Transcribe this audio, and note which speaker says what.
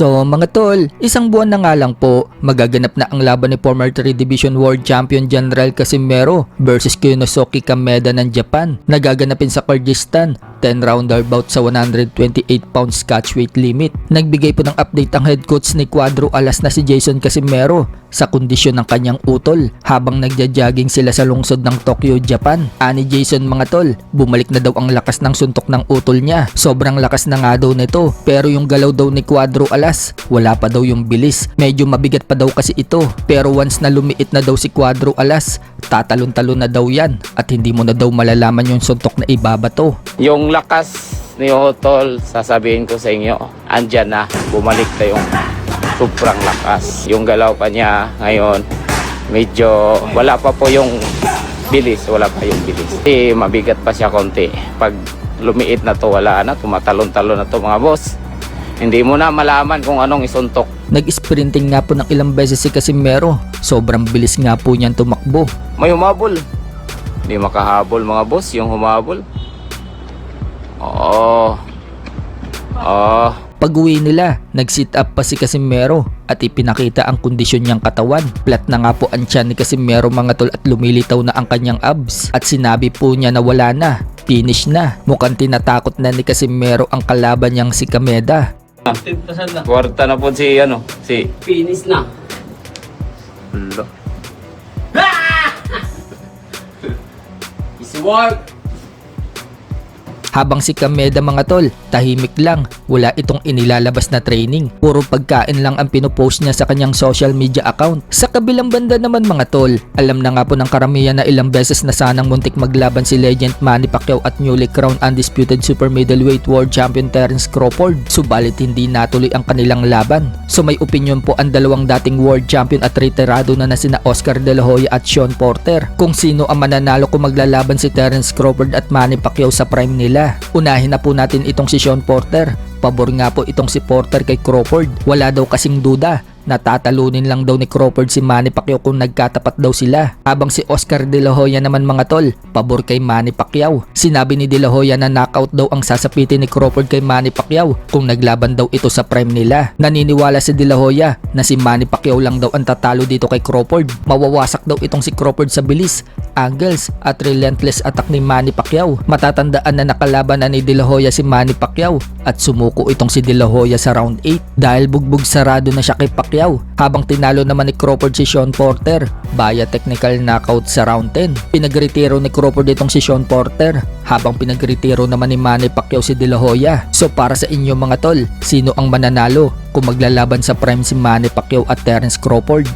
Speaker 1: So mga tol, isang buwan na nga lang po, magaganap na ang laban ni former 3 Division World Champion General Casimero versus Kinosuke Kameda ng Japan. Nagaganapin sa Kyrgyzstan, 10-rounder bout sa 128 pounds catchweight limit. Nagbigay po ng update ang head coach ni Cuadro Alas na si Jason Casimero sa kondisyon ng kanyang utol habang nagja-jogging sila sa lungsod ng Tokyo, Japan. Ani Jason mga tol, bumalik na daw ang lakas ng suntok ng utol niya. Sobrang lakas na nga daw nito, pero yung galaw daw ni Cuadro Alas, wala pa daw yung bilis. Medyo mabigat pa daw kasi ito, pero once na lumiit na daw si Cuadro Alas, tatalon-talon na daw yan at hindi mo na daw malalaman yung suntok na ibabato.
Speaker 2: Yung lakas ni Utol, sasabihin ko sa inyo, andyan na, bumalik na yung sobrang lakas. Yung galaw pa niya ngayon, medyo wala pa po yung bilis, Kasi mabigat pa siya konti. Pag lumiit na to, wala na, tumatalon-talon na to mga boss. Hindi mo na malaman kung anong isuntok.
Speaker 1: Nag-sprinting nga po ng ilang beses si Casimero. Sobrang bilis nga po niyan tumakbo.
Speaker 2: May humabol. Hindi makahabol mga boss, yung humabol.
Speaker 1: Pag-uwi nila, nag-sit up pa si Casimero at ipinakita ang kondisyon niyang katawan. Flat na nga po ang tiyan ni Casimero mga tol at lumilitaw na ang kanyang abs. At sinabi po niya na wala na, finish na. Mukhang tinatakot na ni Casimero ang kalaban niyang si Kameda.
Speaker 2: Kwarta na po si
Speaker 3: Finish na.
Speaker 2: Hello.
Speaker 3: It's work.
Speaker 1: Habang si Kameda mga tol, tahimik lang, wala itong inilalabas na training. Puro pagkain lang ang pinopost niya sa kanyang social media account. Sa kabilang banda naman mga tol, alam na nga po ng karamihan na ilang beses na sanang muntik maglaban si legend Manny Pacquiao at newly crowned undisputed super middleweight world champion Terence Crawford. Subalit hindi natuloy ang kanilang laban. So may opinion po ang dalawang dating world champion at retirado na sina Oscar De La Hoya at Sean Porter kung sino ang mananalo kung maglalaban si Terence Crawford at Manny Pacquiao sa prime nila. Unahin na po natin itong si Sean Porter. Pabor nga po itong si Porter kay Crawford. Wala daw kasing duda, natatalunin lang daw ni Crawford si Manny Pacquiao kung nagkatapat daw sila. Habang si Oscar De La Hoya naman mga tol, pabor kay Manny Pacquiao. Sinabi ni De La Hoya na knockout daw ang sasapitin ni Crawford kay Manny Pacquiao kung naglaban daw ito sa prime nila. Naniniwala si De La Hoya na si Manny Pacquiao lang daw ang tatalo dito kay Crawford. Mawawasak daw itong si Crawford sa bilis, angles at relentless attack ni Manny Pacquiao. Matatandaan na nakalaban na ni De La Hoya si Manny Pacquiao at sumuko itong si De La Hoya sa round 8 dahil bugbog sarado na siya kay Pacquiao. Habang tinalo naman ni Crawford si Sean Porter via technical knockout sa round 10. Pinagretiro ni Crawford itong si Sean Porter habang pinagretiro naman ni Manny Pacquiao si De La Hoya. So para sa inyo mga tol, sino ang mananalo kung maglalaban sa prime si Manny Pacquiao at Terence Crawford?